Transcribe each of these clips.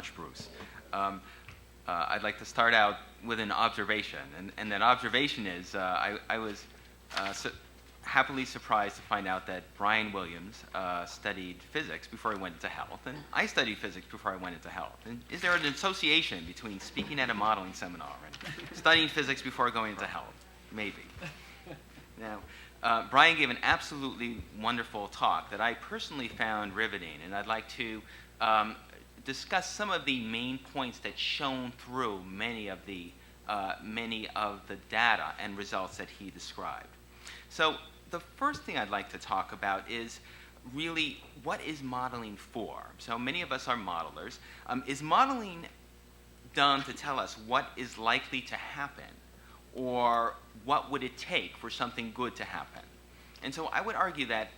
much, Bruce. I'd like to start out with an observation, and that observation is I was happily surprised to find out that Brian Williams studied physics before he went into health, and I studied physics before I went into health. And is there an association between speaking at a modeling seminar and studying physics before going into health? Maybe. Now, Brian gave an absolutely wonderful talk that I personally found riveting, and I'd like to discuss some of the main points that shone through many of the data and results that he described. So the first thing I'd like to talk about is really what is modeling for? So many of us are modelers. Is modeling done to tell us what is likely to happen, or what would it take for something good to happen? And so I would argue that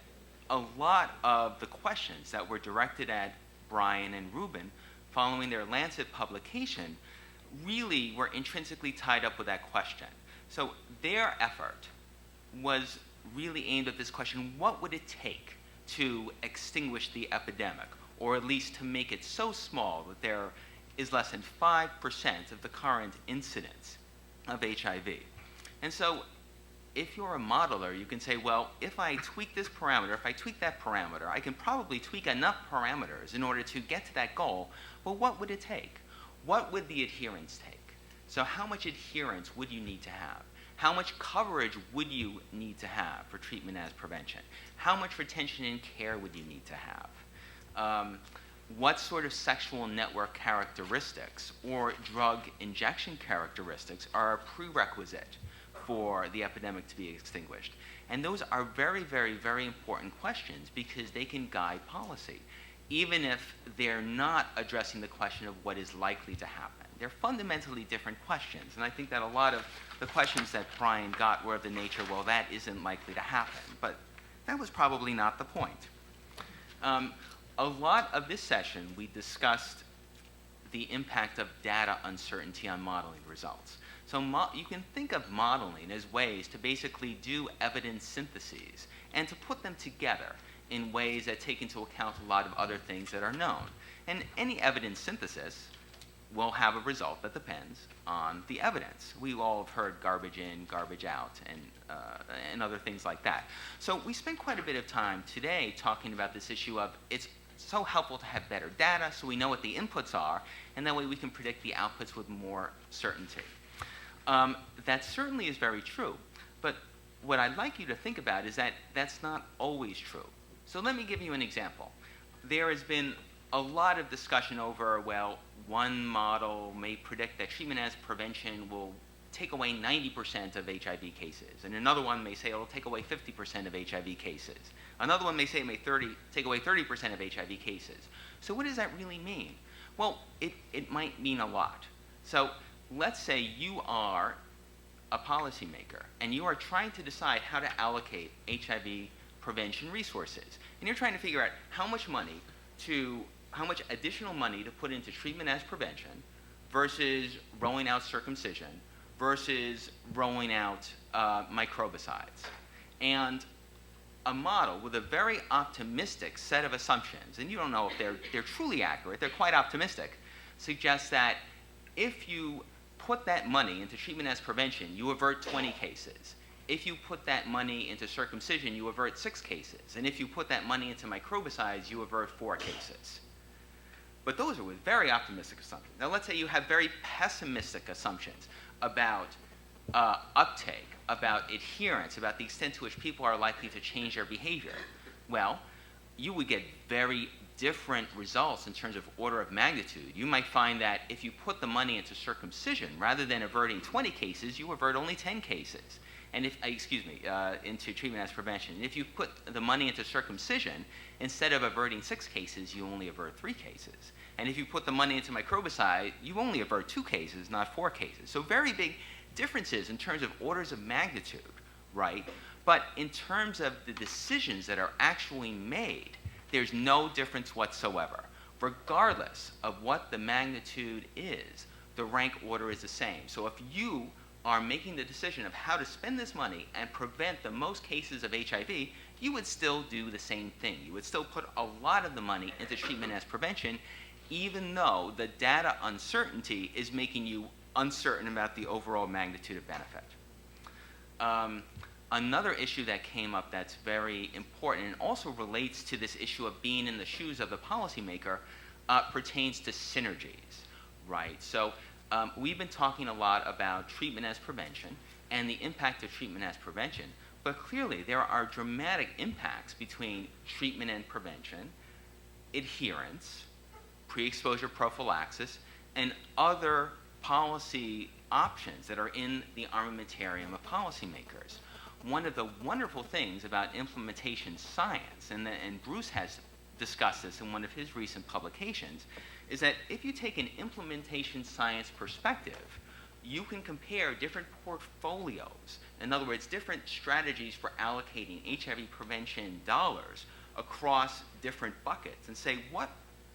a lot of the questions that were directed at Brian and Ruben following their Lancet publication really were intrinsically tied up with that question. So their effort was really aimed at this question: what would it take to extinguish the epidemic, or at least to make it so small that there is less than 5% of the current incidence of HIV? And so if you're a modeler, you can say, well, if I tweak this parameter, if I tweak that parameter, I can probably tweak enough parameters in order to get to that goal. Well, what would it take? What would the adherence take? So how much adherence would you need to have? How much coverage would you need to have for treatment as prevention? How much retention and care would you need to have? What sort of sexual network characteristics or drug injection characteristics are a prerequisite for the epidemic to be extinguished? And those are very, very, very important questions because they can guide policy, even if they're not addressing the question of what is likely to happen. They're fundamentally different questions, and I think that a lot of the questions that Brian got were of the nature, well, that isn't likely to happen, but that was probably not the point. A lot of this session, we discussed the impact of data uncertainty on modeling results. So you can think of modeling as ways to basically do evidence syntheses and to put them together in ways that take into account a lot of other things that are known. And any evidence synthesis will have a result that depends on the evidence. We've all have heard garbage in, garbage out, and other things like that. So we spent quite a bit of time today talking about this issue of it's so helpful to have better data so we know what the inputs are, and that way we can predict the outputs with more certainty. That certainly is very true, but what I'd like you to think about is that that's not always true. So let me give you an example. There has been a lot of discussion over, well, one model may predict that treatment as prevention will take away 90% of HIV cases, and another one may say it'll take away 50% of HIV cases. Another one may say it may take away 30% of HIV cases. So what does that really mean? Well, it might mean a lot. So let's say you are a policymaker and you are trying to decide how to allocate HIV prevention resources, and you're trying to figure out how much additional money to put into treatment as prevention versus rolling out circumcision versus rolling out microbicides. And a model with a very optimistic set of assumptions, and you don't know if they're truly accurate, they're quite optimistic, suggests that if you put that money into treatment as prevention, you avert 20 cases. If you put that money into circumcision, you avert 6 cases. And if you put that money into microbicides, you avert 4 cases. But those are with very optimistic assumptions. Now let's say you have very pessimistic assumptions about uptake, about adherence, about the extent to which people are likely to change their behavior. Well, you would get very different results in terms of order of magnitude. You might find that if you put the money into circumcision, rather than averting 20 cases, you avert only 10 cases. And into treatment as prevention. And if you put the money into circumcision, instead of averting 6 cases, you only avert 3 cases. And if you put the money into microbicide, you only avert 2 cases, not 4 cases. So very big differences in terms of orders of magnitude, right? But in terms of the decisions that are actually made, there's no difference whatsoever. Regardless of what the magnitude is, the rank order is the same. So if you are making the decision of how to spend this money and prevent the most cases of HIV, you would still do the same thing. You would still put a lot of the money into treatment as prevention, even though the data uncertainty is making you uncertain about the overall magnitude of benefit. Another issue that came up that's very important and also relates to this issue of being in the shoes of the policymaker pertains to synergies, right? So we've been talking a lot about treatment as prevention and the impact of treatment as prevention, but clearly there are dramatic impacts between treatment and prevention, adherence, pre-exposure prophylaxis, and other policy options that are in the armamentarium of policymakers. One of the wonderful things about implementation science, and Bruce has discussed this in one of his recent publications, is that if you take an implementation science perspective, you can compare different portfolios, in other words, different strategies for allocating HIV prevention dollars across different buckets and say, what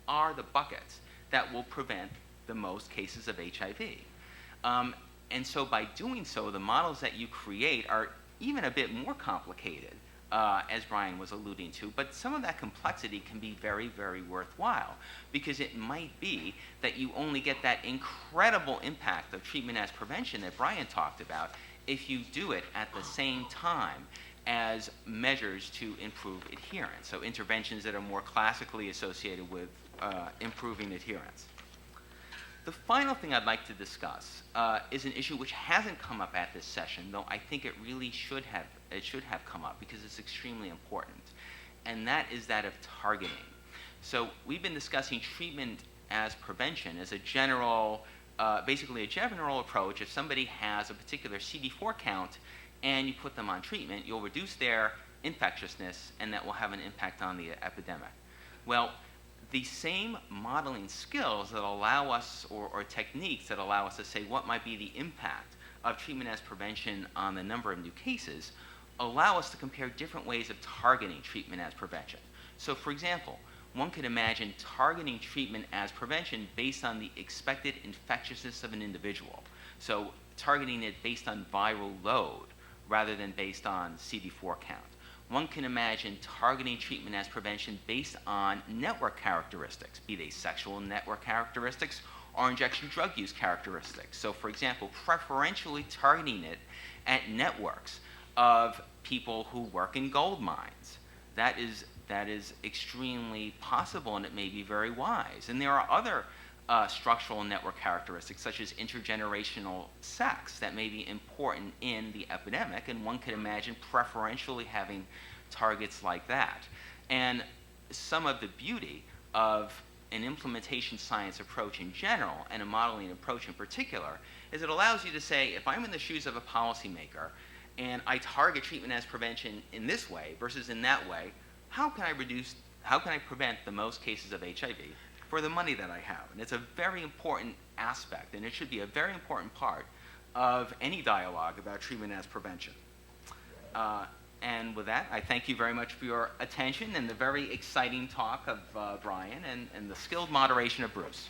are the buckets that will prevent the most cases of HIV? And so by doing so, the models that you create are even a bit more complicated, as Brian was alluding to, but some of that complexity can be very, very worthwhile, because it might be that you only get that incredible impact of treatment as prevention that Brian talked about if you do it at the same time as measures to improve adherence, so interventions that are more classically associated with improving adherence. The final thing I'd like to discuss is an issue which hasn't come up at this session, though I think it really should have come up because it's extremely important, and that is that of targeting. So we've been discussing treatment as prevention as a general, basically a general approach. If somebody has a particular CD4 count and you put them on treatment, you'll reduce their infectiousness, and that will have an impact on the epidemic. Well, the same modeling skills that allow us, or techniques that allow us to say what might be the impact of treatment as prevention on the number of new cases, allow us to compare different ways of targeting treatment as prevention. So for example, one could imagine targeting treatment as prevention based on the expected infectiousness of an individual. So targeting it based on viral load rather than based on CD4 count. One can imagine targeting treatment as prevention based on network characteristics, be they sexual network characteristics or injection drug use characteristics. So for example, preferentially targeting it at networks of people who work in gold mines. That is extremely possible, and it may be very wise. And there are other structural network characteristics, such as intergenerational sex, that may be important in the epidemic, and one could imagine preferentially having targets like that. And some of the beauty of an implementation science approach in general, and a modeling approach in particular, is it allows you to say, if I'm in the shoes of a policymaker, and I target treatment as prevention in this way versus in that way, how can I prevent the most cases of HIV for the money that I have? And it's a very important aspect, and it should be a very important part of any dialogue about treatment as prevention. And with that, I thank you very much for your attention and the very exciting talk of Brian and the skilled moderation of Bruce.